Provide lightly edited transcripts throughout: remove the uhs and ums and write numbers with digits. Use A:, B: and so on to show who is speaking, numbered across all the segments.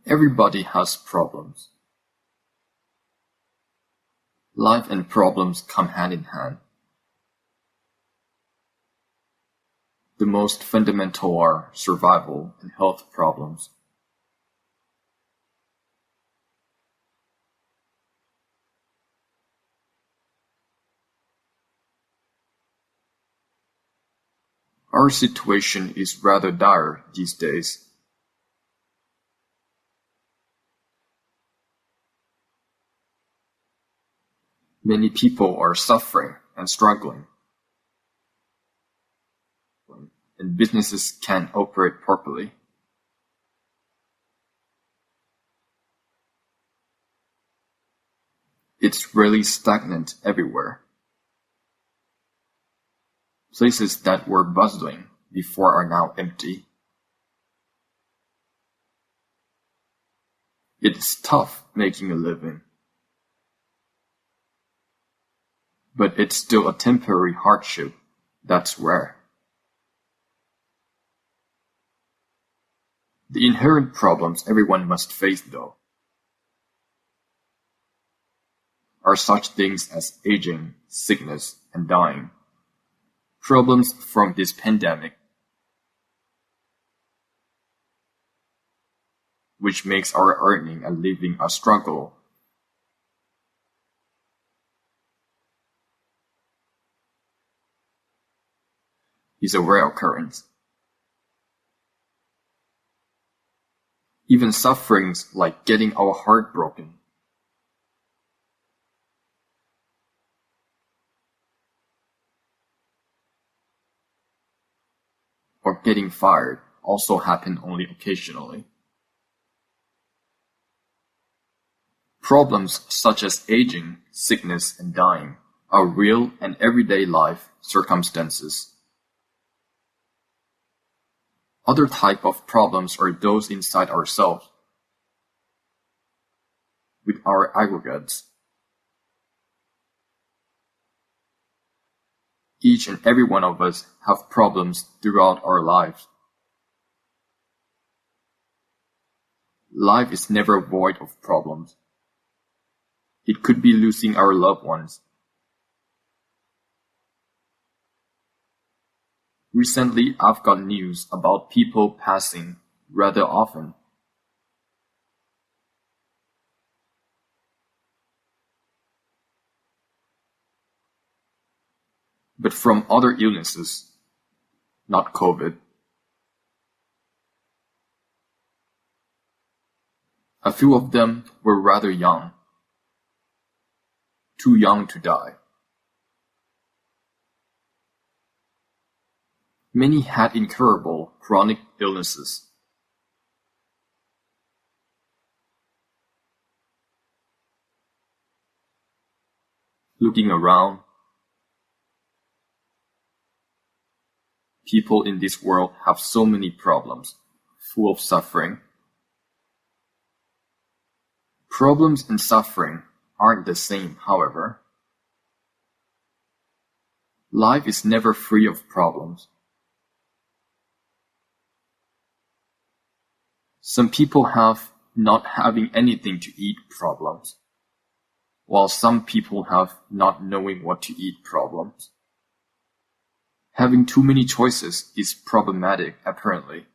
A: Everybody has problems. Life and problems come hand in hand. The most fundamental are survival and health problems. Our situation is rather dire these days. Many people are suffering and struggling, and businesses can't operate properly. It's really stagnant everywhere. Places that were bustling before are now empty. It's tough making a living. But it's still a temporary hardship, that's rare. The inherent problems everyone must face, though, are such things as aging, sickness, and dying. Problems from this pandemic, which makes our earning and living a struggle. Is a rare occurrence. Even sufferings like getting our heart broken, or getting fired also happen only occasionally. Problems such as aging, sickness, and dying are real and everyday life circumstances. Other type of problems are those inside ourselves, with our aggregates. Each and every one of us have problems throughout our lives. Life is never void of problems. It could be losing our loved ones. Recently, I've got news about people passing rather often. But from other illnesses, not COVID. A few of them were rather young, too young to die. Many had incurable chronic illnesses. Looking around, people in this world have so many problems, full of suffering. Problems and suffering aren't the same, however. Life is never free of problems. Some people have not having anything to eat problems, while some people have not knowing what to eat problems. Having too many choices is problematic, apparently.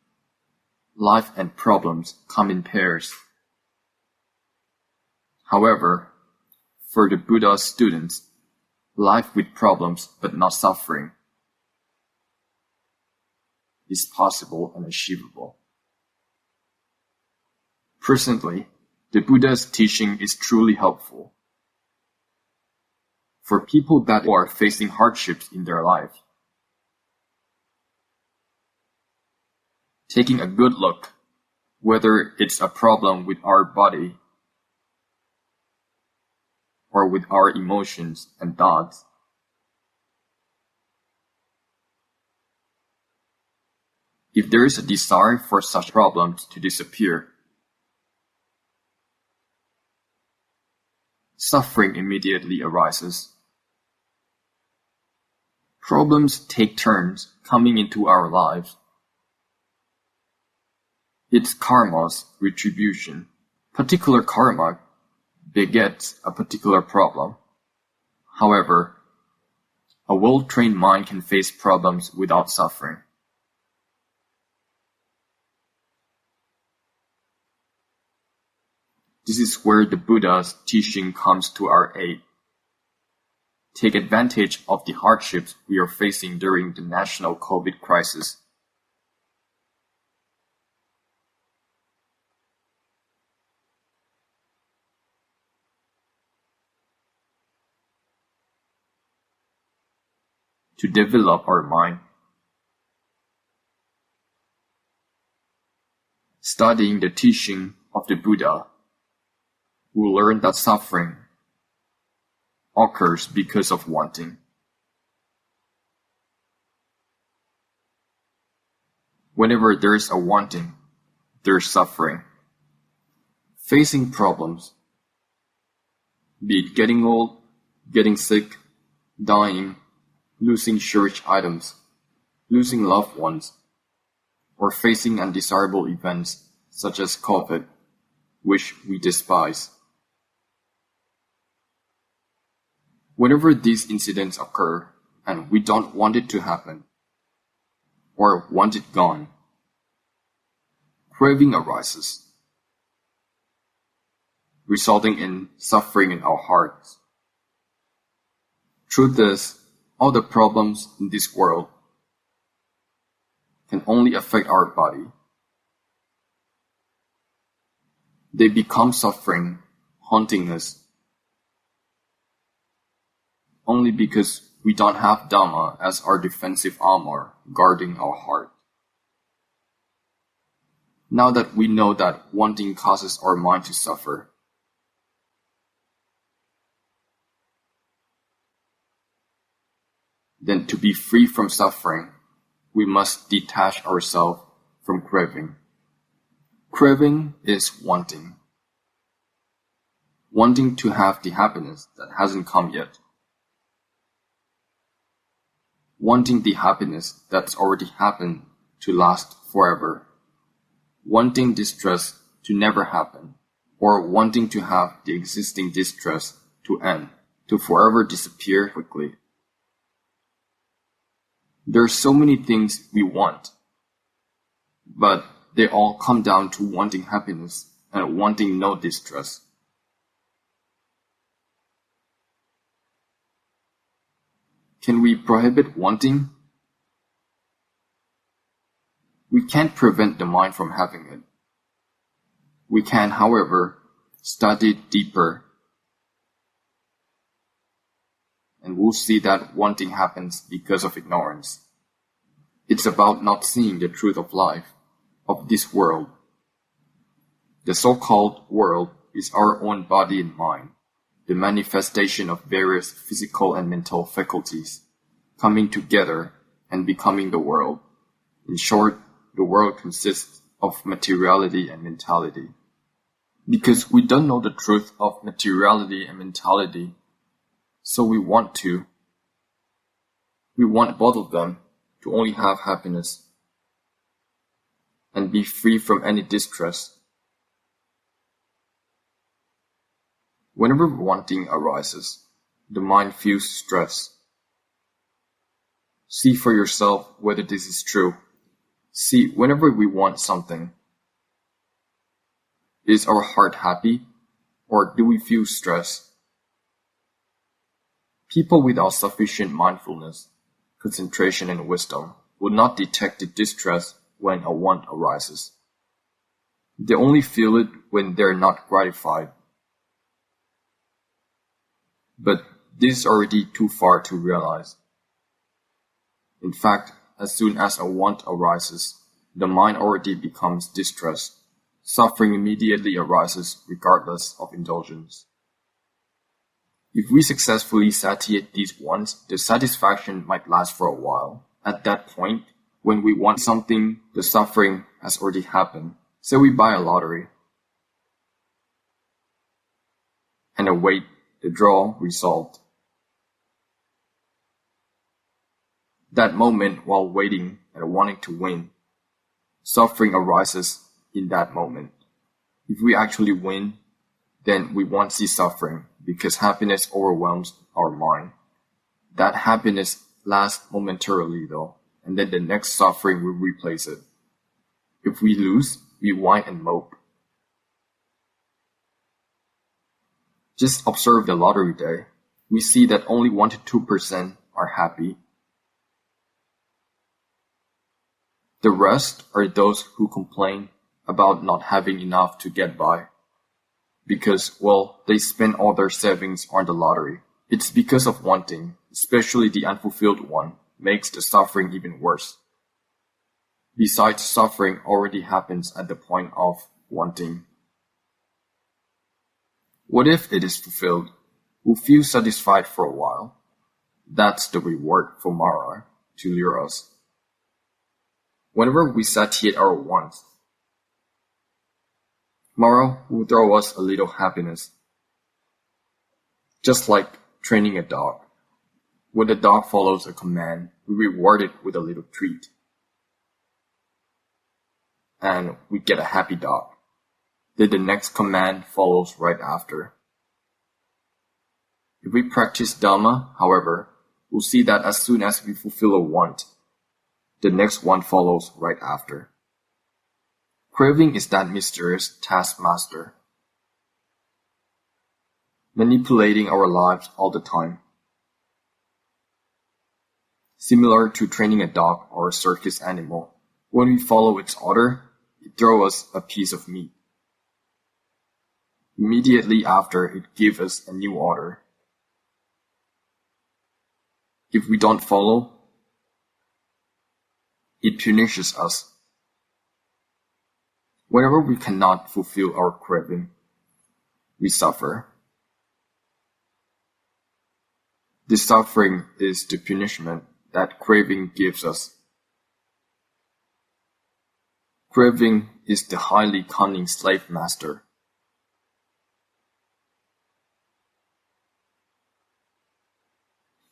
A: Life and problems come in pairs. However, for the Buddha's students, life with problems but not suffering is possible and achievable. Presently, the Buddha's teaching is truly helpful for people that are facing hardships in their life. Taking a good look, whether it's a problem with our body or with our emotions and thoughts. If there is a desire for such problems to disappear, suffering immediately arises. Problems take turns coming into our lives. It's karma's retribution. Particular karma begets a particular problem. However, a well-trained mind can face problems without suffering. This is where the Buddha's teaching comes to our aid. Take advantage of the hardships we are facing during the national COVID crisis. To develop our mind. Studying the teaching of the Buddha, we learn that suffering occurs because of wanting. Whenever there is a wanting, there is suffering. Facing problems, be it getting old, getting sick, dying, losing cherished items, losing loved ones, or facing undesirable events such as COVID, which we despise. Whenever these incidents occur and we don't want it to happen, or want it gone, craving arises, resulting in suffering in our hearts. Truth is, all the problems in this world can only affect our body. They become suffering, haunting us, only because we don't have Dhamma as our defensive armor guarding our heart. Now that we know that wanting causes our mind to suffer, then to be free from suffering, we must detach ourselves from craving. Craving is wanting. Wanting to have the happiness that hasn't come yet. Wanting the happiness that's already happened to last forever. Wanting distress to never happen, or wanting to have the existing distress to end, to forever disappear quickly. There are so many things we want, but they all come down to wanting happiness and wanting no distress. Can we prohibit wanting? We can't prevent the mind from having it. We can, however, study it deeper, and we'll see that wanting happens because of ignorance. It's about not seeing the truth of life, of this world. The so-called world is our own body and mind, the manifestation of various physical and mental faculties, coming together and becoming the world. In short, the world consists of materiality and mentality. Because we don't know the truth of materiality and mentality, so we want both of them to only have happiness and be free from any distress. Whenever wanting arises, the mind feels stress. See for yourself whether this is true. See, whenever we want something, is our heart happy, or do we feel stress? People without sufficient mindfulness, concentration, and wisdom will not detect the distress when a want arises. They only feel it when they're not gratified. But this is already too far to realize. In fact, as soon as a want arises, the mind already becomes distressed. Suffering immediately arises regardless of indulgence. If we successfully satiate these wants, the satisfaction might last for a while. At that point, when we want something, the suffering has already happened. So we buy a lottery and await the draw result. That moment while waiting and wanting to win, suffering arises in that moment. If we actually win, then we won't see suffering because happiness overwhelms our mind. That happiness lasts momentarily though, and then the next suffering will replace it. If we lose, we whine and mope. Just observe the lottery day. We see that only 1 to 2% are happy. The rest are those who complain about not having enough to get by. Because, well, they spend all their savings on the lottery. It's because of wanting, especially the unfulfilled one, makes the suffering even worse. Besides, suffering already happens at the point of wanting. What if it is fulfilled? We'll feel satisfied for a while. That's the reward for Mara to lure us. Whenever we satiate our wants, Mara will throw us a little happiness. Just like training a dog. When the dog follows a command, we reward it with a little treat. And we get a happy dog. Then the next command follows right after. If we practice Dhamma, however, we'll see that as soon as we fulfill a want, the next one follows right after. Craving is that mysterious taskmaster, manipulating our lives all the time. Similar to training a dog or a circus animal, when we follow its order, it throws us a piece of meat. Immediately after, it gives us a new order. If we don't follow, it punishes us. Whenever we cannot fulfill our craving, we suffer. The suffering is the punishment that craving gives us. Craving is the highly cunning slave master.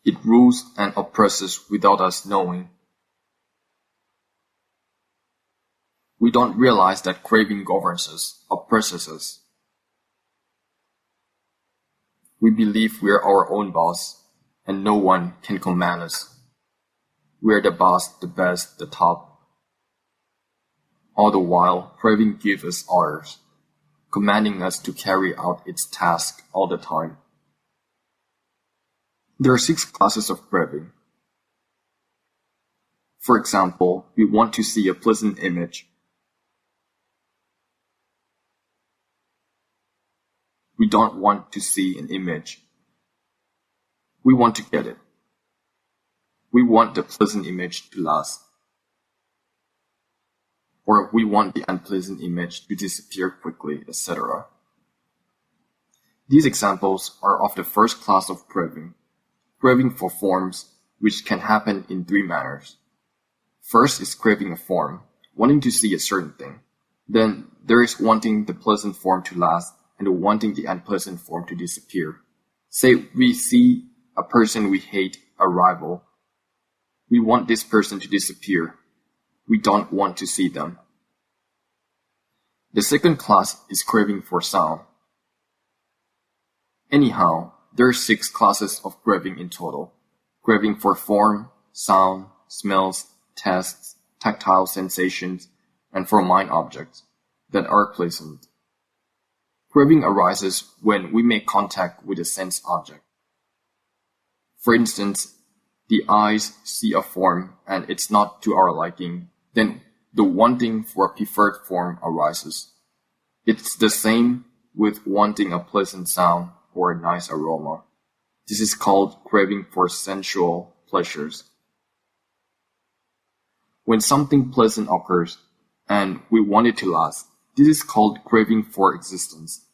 A: It rules and oppresses without us knowing. We don't realize that craving governs us, oppresses us. We believe we are our own boss, and no one can command us. We are the boss, the best, the top. All the while, craving gives us orders, commanding us to carry out its task all the time. There are 6 classes of craving. For example, we want to see a pleasant image. We don't want to see an image. We want to get it. We want the pleasant image to last. Or we want the unpleasant image to disappear quickly, etc. These examples are of the first class of craving. Craving for forms, which can happen in 3 manners. First is craving a form, wanting to see a certain thing. Then there is wanting the pleasant form to last and wanting the unpleasant form to disappear. Say we see a person we hate, a rival. We want this person to disappear. We don't want to see them. The second class is craving for sound. Anyhow, there are 6 classes of craving in total. Craving for form, sound, smells, tastes, tactile sensations, and for mind objects that are pleasant. Craving arises when we make contact with a sense object. For instance, the eyes see a form and it's not to our liking, then the wanting for a preferred form arises. It's the same with wanting a pleasant sound or a nice aroma. This is called craving for sensual pleasures. When something pleasant occurs and we want it to last, this is called craving for existence.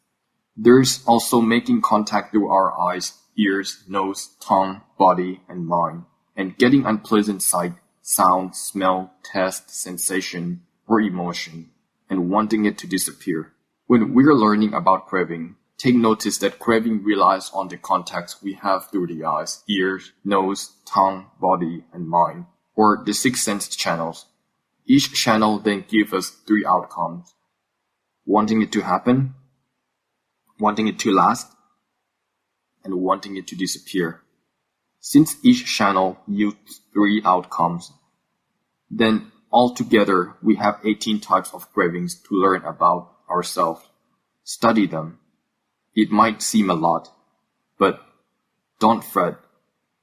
A: There is also making contact through our eyes, ears, nose, tongue, body, and mind, and getting unpleasant sight, sound, smell, taste, sensation, or emotion, and wanting it to disappear. When we're learning about craving, take notice that craving relies on the contacts we have through the eyes, ears, nose, tongue, body, and mind, or the 6 sense channels. Each channel then gives us 3 outcomes. wanting it to happen, wanting it to last, and wanting it to disappear. Since each channel yields 3 outcomes, then altogether we have 18 types of cravings to learn about ourselves. Study them. It might seem a lot, but don't fret.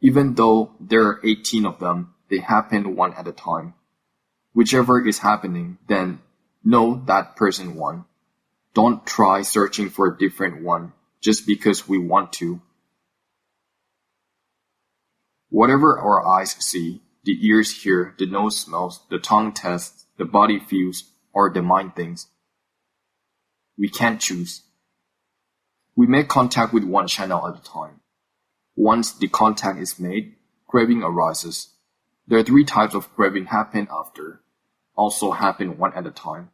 A: Even though there are 18 of them, they happen one at a time. Whichever is happening, then know that person won. Don't try searching for a different one just because we want to. Whatever our eyes see, the ears hear, the nose smells, the tongue tastes, the body feels, or the mind thinks, we can't choose. We make contact with one channel at a time. Once the contact is made, craving arises. There are 3 types of craving happen after, also happen one at a time.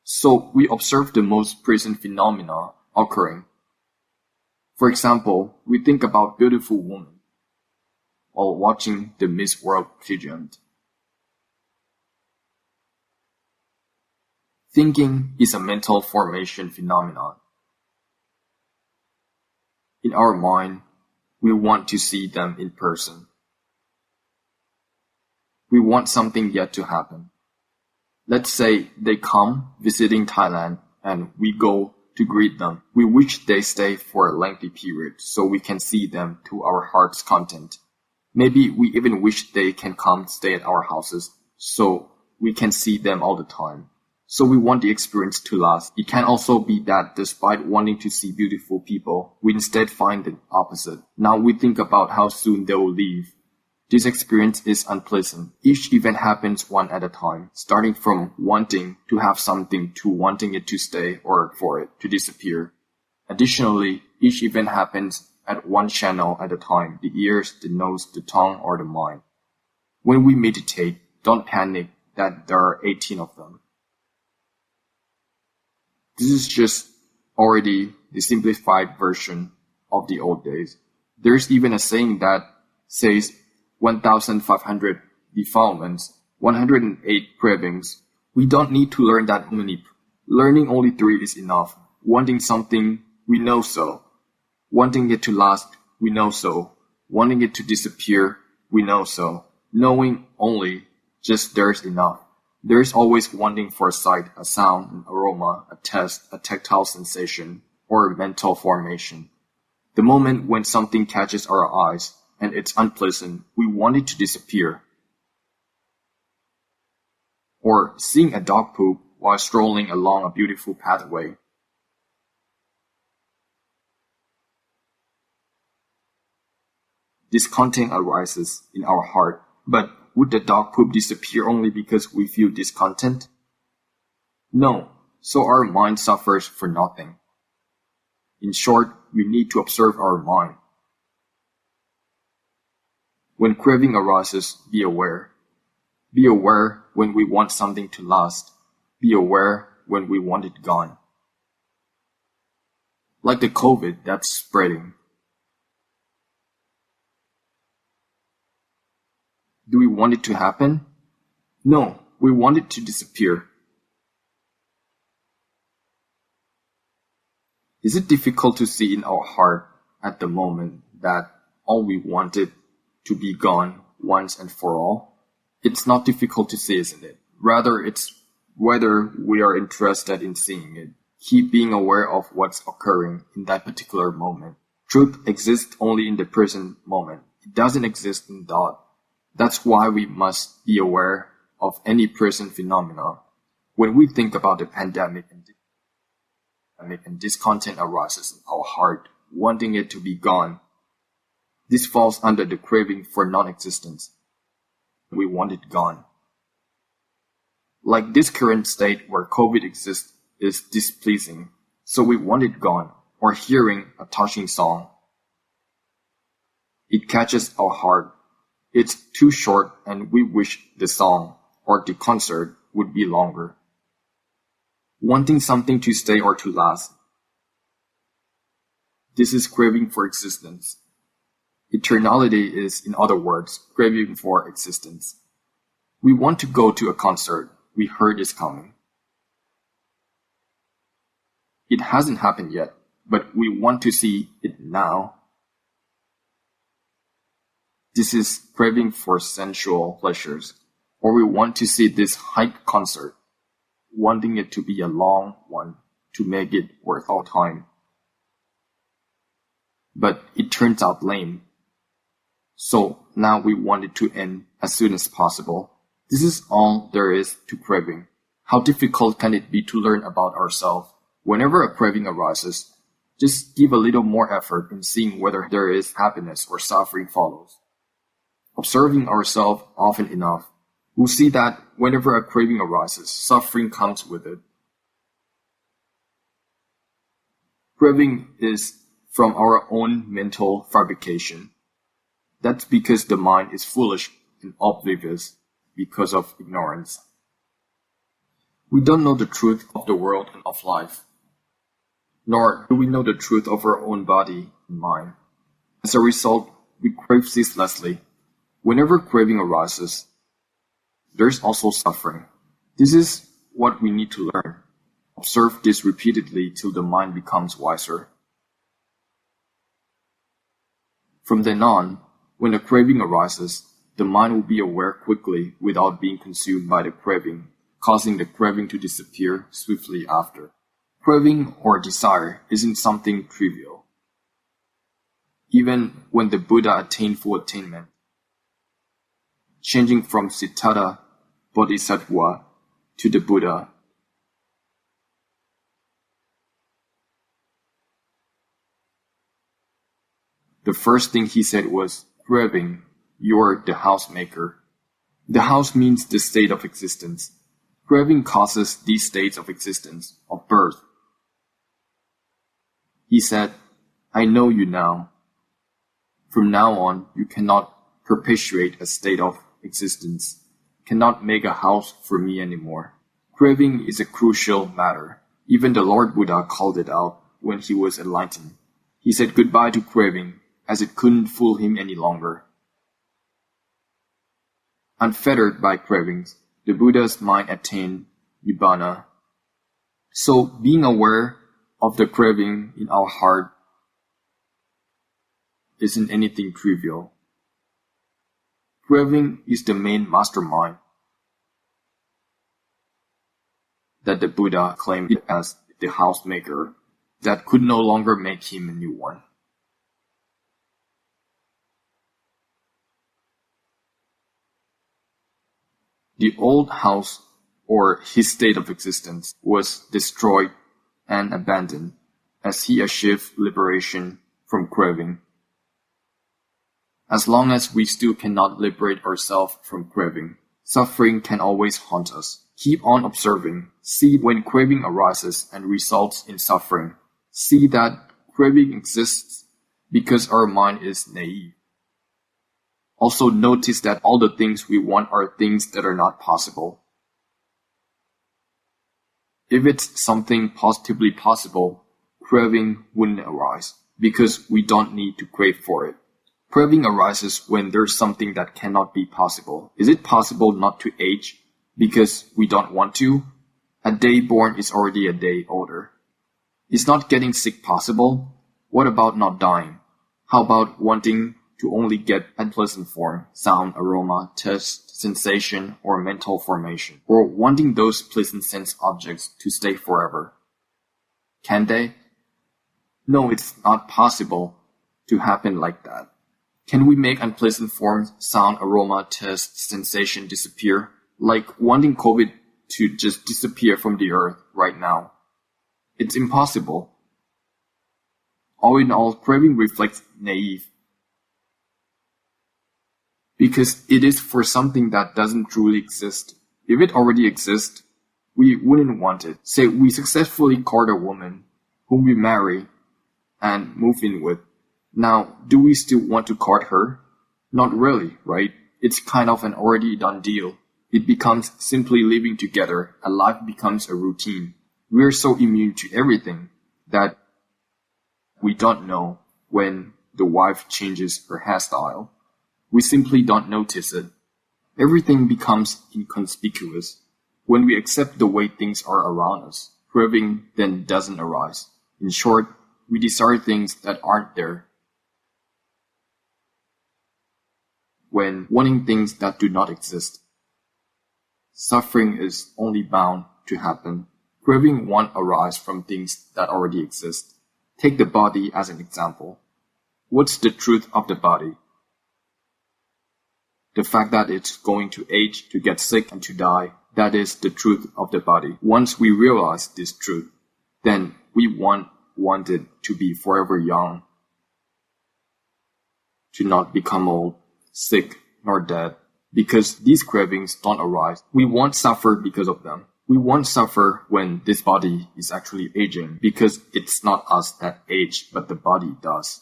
A: So we observe the most present phenomena occurring. For example, we think about beautiful women while watching the Miss World pageant. Thinking is a mental formation phenomenon. In our mind, we want to see them in person. We want something yet to happen. Let's say they come visiting Thailand and we go to greet them. We wish they stay for a lengthy period so we can see them to our heart's content. Maybe we even wish they can come stay at our houses so we can see them all the time. So we want the experience to last. It can also be that despite wanting to see beautiful people, we instead find the opposite. Now we think about how soon they will leave. This experience is unpleasant. Each event happens one at a time, starting from wanting to have something to wanting it to stay or for it to disappear. Additionally, each event happens at one channel at a time, the ears, the nose, the tongue, or the mind. When we meditate, don't panic that there are 18 of them. This is just already the simplified version of the old days. There's even a saying that says 1,500 defilements, 108 cravings. We don't need to learn that many. Learning only 3 is enough. Wanting something, we know so. Wanting it to last, we know so. Wanting it to disappear, we know so. Knowing only, just there's enough. There's always wanting for a sight, a sound, an aroma, a taste, a tactile sensation, or a mental formation. The moment when something catches our eyes and it's unpleasant, we want it to disappear. Or seeing a dog poop while strolling along a beautiful pathway. Discontent arises in our heart, but would the dog poop disappear only because we feel discontent? No, so our mind suffers for nothing. In short, we need to observe our mind. When craving arises, be aware. Be aware when we want something to last. Be aware when we want it gone. Like the COVID that's spreading. Do we want it to happen? No, we want it to disappear. Is it difficult to see in our heart at the moment that all we wanted to be gone once and for all? It's not difficult to see, isn't it? Rather, it's whether we are interested in seeing it. Keep being aware of what's occurring in that particular moment. Truth exists only in the present moment. It doesn't exist in thought. That's why we must be aware of any present phenomena. When we think about the pandemic and discontent arises in our heart, wanting it to be gone, this falls under the craving for non-existence. We want it gone. Like this current state where COVID exists is displeasing, so we want it gone, or hearing a touching song. It catches our heart. It's too short and we wish the song or the concert would be longer. Wanting something to stay or to last. This is craving for existence. Eternality is, in other words, craving for existence. We want to go to a concert we heard is coming. It hasn't happened yet, but we want to see it now. This is craving for sensual pleasures, or we want to see this hype concert, wanting it to be a long one to make it worth our time. But it turns out lame. So now we want it to end as soon as possible. This is all there is to craving. How difficult can it be to learn about ourselves? Whenever a craving arises, just give a little more effort in seeing whether there is happiness or suffering follows. Observing ourselves often enough, we'll see that whenever a craving arises, suffering comes with it. Craving is from our own mental fabrication. That's because the mind is foolish and oblivious because of ignorance. We don't know the truth of the world and of life, nor do we know the truth of our own body and mind. As a result, we crave ceaselessly. Whenever craving arises, there's also suffering. This is what we need to learn. Observe this repeatedly till the mind becomes wiser. From then on, when a craving arises, the mind will be aware quickly without being consumed by the craving, causing the craving to disappear swiftly after. Craving or desire isn't something trivial. Even when the Buddha attained full attainment, changing from Siddhartha Bodhisattva to the Buddha, the first thing he said was, "Craving, you're the housemaker." The house means the state of existence. Craving causes these states of existence, of birth. He said, "I know you now. From now on, you cannot perpetuate a state of existence, cannot make a house for me anymore." Craving is a crucial matter. Even the Lord Buddha called it out when he was enlightened. He said goodbye to craving, as it couldn't fool him any longer. Unfettered by cravings, the Buddha's mind attained nibbana. So being aware of the craving in our heart isn't anything trivial. Craving is the main mastermind that the Buddha claimed as the housemaker that could no longer make him a new one. The old house, or his state of existence, was destroyed and abandoned as he achieved liberation from craving. As long as we still cannot liberate ourselves from craving, suffering can always haunt us. Keep on observing. See when craving arises and results in suffering. See that craving exists because our mind is naive. Also notice that all the things we want are things that are not possible. If it's something positively possible, craving wouldn't arise, because we don't need to crave for it. Craving arises when there's something that cannot be possible. Is it possible not to age because we don't want to? A day born is already a day older. Is not getting sick possible? What about not dying? How about wanting to only get unpleasant form, sound, aroma, taste, sensation, or mental formation, or wanting those pleasant sense objects to stay forever? Can they? No, it's not possible to happen like that. Can we make unpleasant forms, sound, aroma, taste, sensation disappear? Like wanting COVID to just disappear from the earth right now. It's impossible. All in all, craving reflects naive, because it is for something that doesn't truly exist. If it already exists, we wouldn't want it. Say we successfully court a woman whom we marry and move in with. Now, do we still want to court her? Not really, right? It's kind of an already done deal. It becomes simply living together, and life becomes a routine. We're so immune to everything that we don't know when the wife changes her hairstyle. We simply don't notice it. Everything becomes inconspicuous when we accept the way things are around us. craving then doesn't arise. In short, we desire things that aren't there. When wanting things that do not exist, suffering is only bound to happen. Craving won't arise from things that already exist. Take the body as an example. What's the truth of the body? The fact that it's going to age, to get sick, and to die, that is the truth of the body. Once we realize this truth, then we want it to be forever young, to not become old, sick, nor dead. Because these cravings don't arise, we won't suffer because of them. We won't suffer when this body is actually aging, because it's not us that age, but the body does.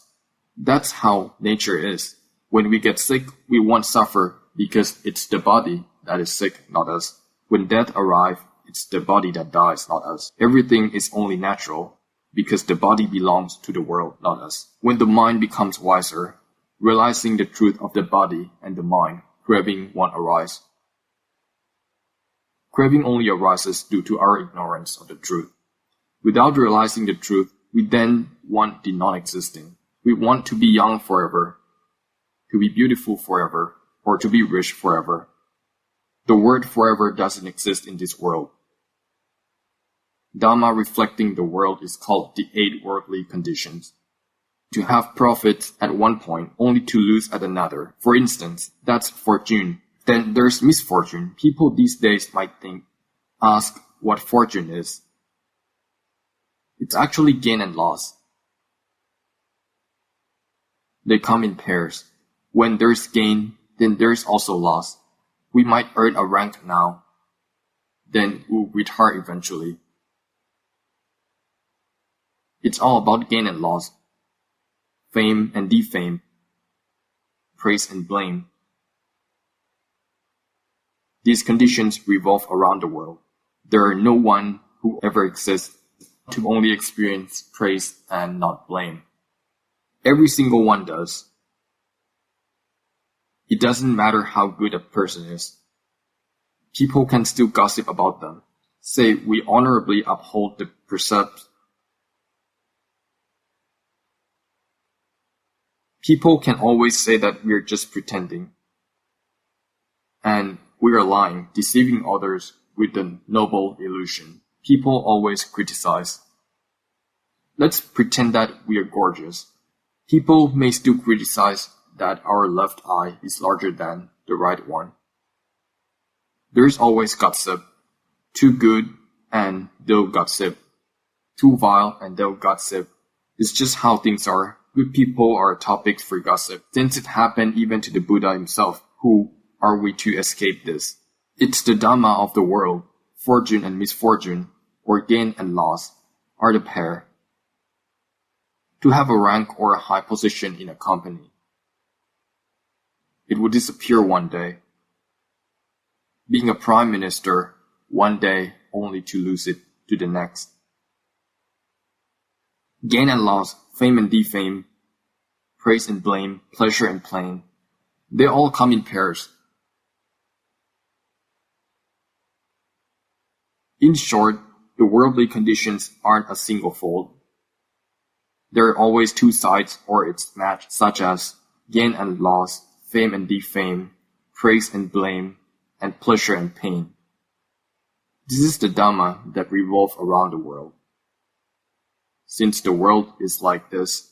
A: That's how nature is. When we get sick, we won't suffer because it's the body that is sick, not us. When death arrives, it's the body that dies, not us. Everything is only natural because the body belongs to the world, not us. When the mind becomes wiser, realizing the truth of the body and the mind, craving won't arise. Craving only arises due to our ignorance of the truth. Without realizing the truth, we then want the non-existing. We want to be young forever, to be beautiful forever, or to be rich forever. The word forever doesn't exist in this world. Dhamma reflecting the world is called the 8 worldly conditions. To have profit at one point, only to lose at another. For instance, that's fortune. Then there's misfortune. People these days might ask what fortune is. It's actually gain and loss. They come in pairs. When there's gain, then there's also loss. We might earn a rank now, then we'll retire eventually. It's all about gain and loss, fame and defame, praise and blame. These conditions revolve around the world. There are no one who ever exists to only experience praise and not blame. Every single one does. It doesn't matter how good a person is. People can still gossip about them. Say we honorably uphold the precepts. People can always say that we're just pretending. And we are lying, deceiving others with the noble illusion. People always criticize. Let's pretend that we are gorgeous. People may still criticize that our left eye is larger than the right one. There's always gossip. Too good and they'll gossip. Too vile and they'll gossip. It's just how things are. Good people are a topic for gossip. Since it happened even to the Buddha himself, who are we to escape this? It's the Dhamma of the world. Fortune and misfortune, or gain and loss, are the pair. To have a rank or a high position in a company, it will disappear one day. Being a prime minister, one day only to lose it to the next. Gain and loss, fame and defame, praise and blame, pleasure and pain, they all come in pairs. In short, the worldly conditions aren't a single fold. There are always two sides or its match, such as gain and loss, fame and defame, praise and blame, and pleasure and pain. This is the Dhamma that revolves around the world. Since the world is like this,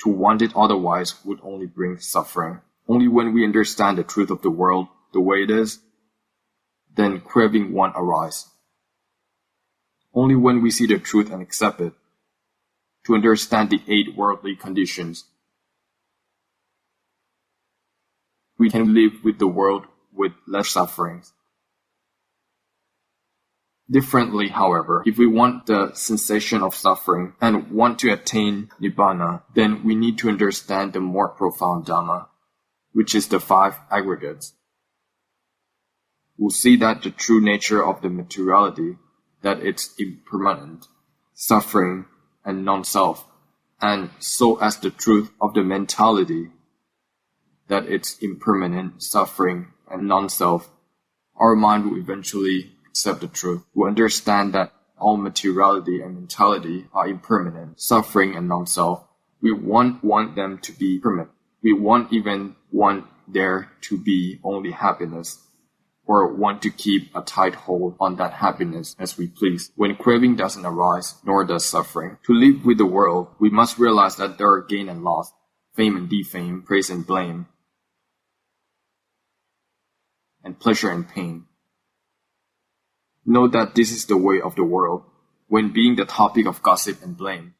A: to want it otherwise would only bring suffering. Only when we understand the truth of the world the way it is, then craving won't arise. Only when we see the truth and accept it, to understand the 8 worldly conditions, we can live with the world with less sufferings. Differently, however, if we want the sensation of suffering and want to attain Nibbana, then we need to understand the more profound Dhamma, which is the 5 aggregates. We'll see that the true nature of the materiality, that it's impermanent, suffering, and non-self, and so as the truth of the mentality, that it's impermanent, suffering, and non-self, our mind will eventually accept the truth. Will understand that all materiality and mentality are impermanent, suffering and non-self, we won't want them to be permanent. We won't even want there to be only happiness, or want to keep a tight hold on that happiness as we please. When craving doesn't arise, nor does suffering. To live with the world, we must realize that there are gain and loss, fame and defame, praise and blame, and pleasure and pain. Know that this is the way of the world, when being the topic of gossip and blame.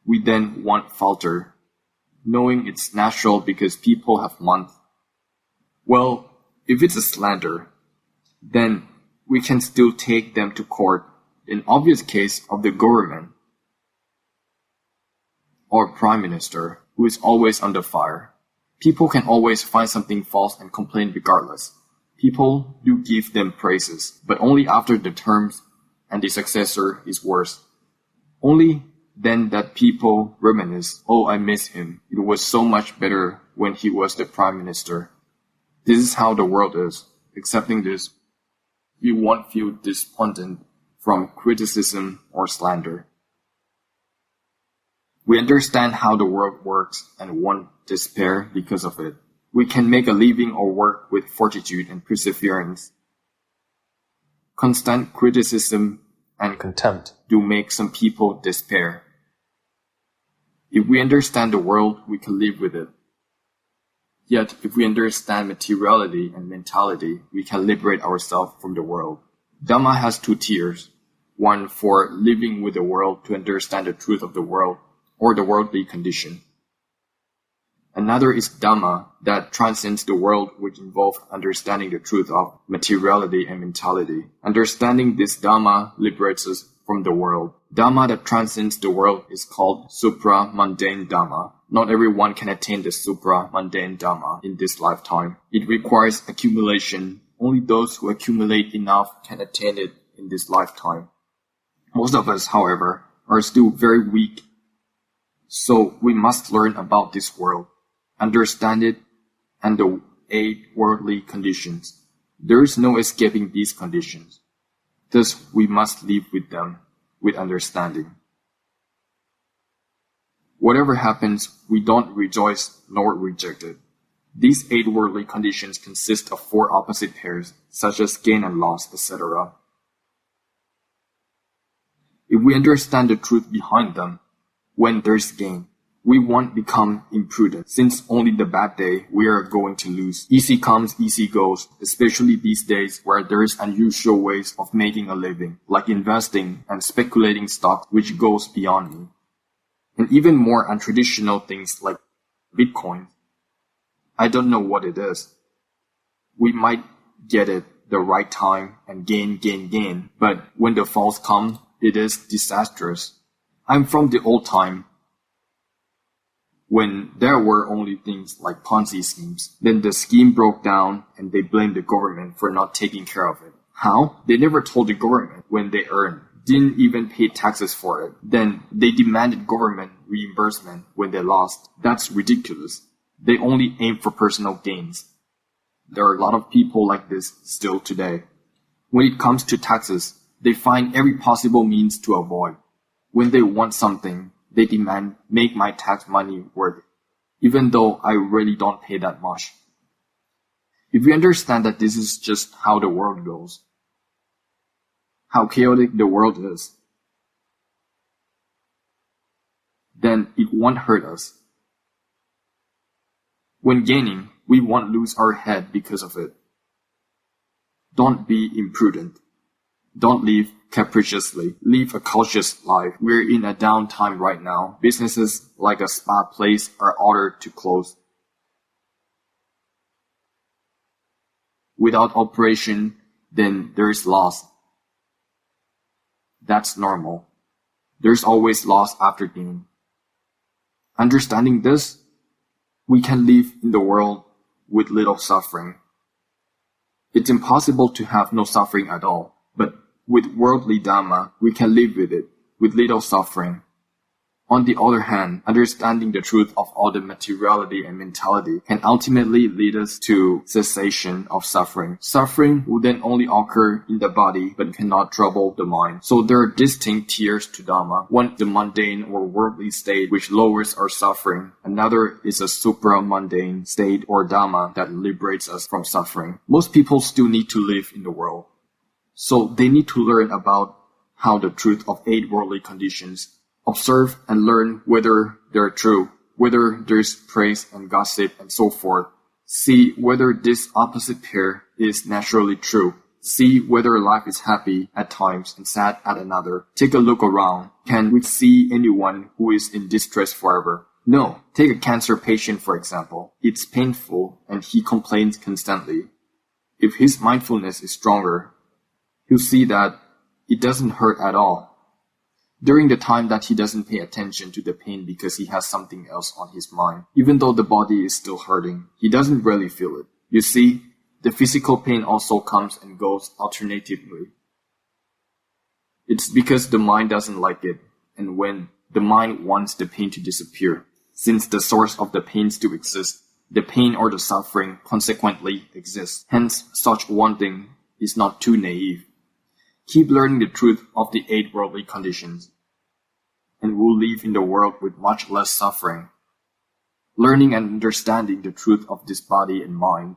A: We then won't falter, knowing it's natural because people have month. Well, if it's a slander, then we can still take them to court in obvious case of the government or prime minister who is always under fire. People can always find something false and complain regardless. People do give them praises, but only after the terms and the successor is worse. Only then that people reminisce, oh, I miss him. It was so much better when he was the prime minister. This is how the world is. Accepting this, we won't feel despondent from criticism or slander. We understand how the world works and won't despair because of it. We can make a living or work with fortitude and perseverance. Constant criticism and contempt do make some people despair. If we understand the world, we can live with it. Yet, if we understand materiality and mentality, we can liberate ourselves from the world. Dhamma has two tiers. One for living with the world to understand the truth of the world or the worldly condition. Another is Dhamma that transcends the world, which involves understanding the truth of materiality and mentality. Understanding this Dhamma liberates us from the world. Dhamma that transcends the world is called supra-mundane Dhamma. Not everyone can attain the supra-mundane Dhamma in this lifetime. It requires accumulation. Only those who accumulate enough can attain it in this lifetime. Most of us, however, are still very weak. So we must learn about this world, understand it, and the 8 worldly conditions. There is no escaping these conditions. Thus, we must live with them with understanding. Whatever happens, we don't rejoice nor reject it. These 8 worldly conditions consist of 4 opposite pairs, such as gain and loss, etc. If we understand the truth behind them, when there's gain, we won't become imprudent, since only the bad day we are going to lose. Easy comes, easy goes, especially these days where there is unusual ways of making a living, like investing and speculating stocks, which goes beyond me. And even more untraditional things like Bitcoin. I don't know what it is. We might get it the right time and gain, but when the falls come, it is disastrous. I'm from the old time, when there were only things like Ponzi schemes. Then the scheme broke down and they blamed the government for not taking care of it. How? They never told the government when they earned, didn't even pay taxes for it. Then they demanded government reimbursement when they lost. That's ridiculous. They only aim for personal gains. There are a lot of people like this still today. When it comes to taxes, they find every possible means to avoid. When they want something, they demand, make my tax money worth it, even though I really don't pay that much. If we understand that this is just how the world goes, how chaotic the world is, then it won't hurt us. When gaining, we won't lose our head because of it. Don't be imprudent. Don't live capriciously. Live a cautious life. We're in a downtime right now. Businesses like a spa place are ordered to close. Without operation, then there is loss. That's normal. There's always loss after gain. Understanding this, we can live in the world with little suffering. It's impossible to have no suffering at all, but with worldly Dhamma, we can live with it, with little suffering. On the other hand, understanding the truth of all the materiality and mentality can ultimately lead us to cessation of suffering. Suffering will then only occur in the body but cannot trouble the mind. So there are distinct tiers to Dhamma. One, the mundane or worldly state which lowers our suffering. Another is a supra-mundane state or Dhamma that liberates us from suffering. Most people still need to live in the world. So they need to learn about how the truth of 8 worldly conditions, observe and learn whether they're true, whether there's praise and gossip and so forth. See whether this opposite pair is naturally true. See whether life is happy at times and sad at another. Take a look around. Can we see anyone who is in distress forever? No. Take a cancer patient, for example. It's painful and he complains constantly. If his mindfulness is stronger, he'll see that it doesn't hurt at all. During the time that he doesn't pay attention to the pain because he has something else on his mind, even though the body is still hurting, he doesn't really feel it. You see, the physical pain also comes and goes alternatively. It's because the mind doesn't like it, and when the mind wants the pain to disappear, since the source of the pain still exists, the pain or the suffering consequently exists. Hence, such wanting is not too naive. Keep learning the truth of the 8 worldly conditions, and we'll live in the world with much less suffering. Learning and understanding the truth of this body and mind,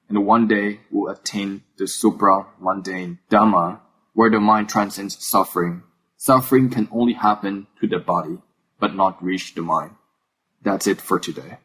A: and one day we'll attain the supra-mundane Dhamma, where the mind transcends suffering. Suffering can only happen to the body, but not reach the mind. That's it for today.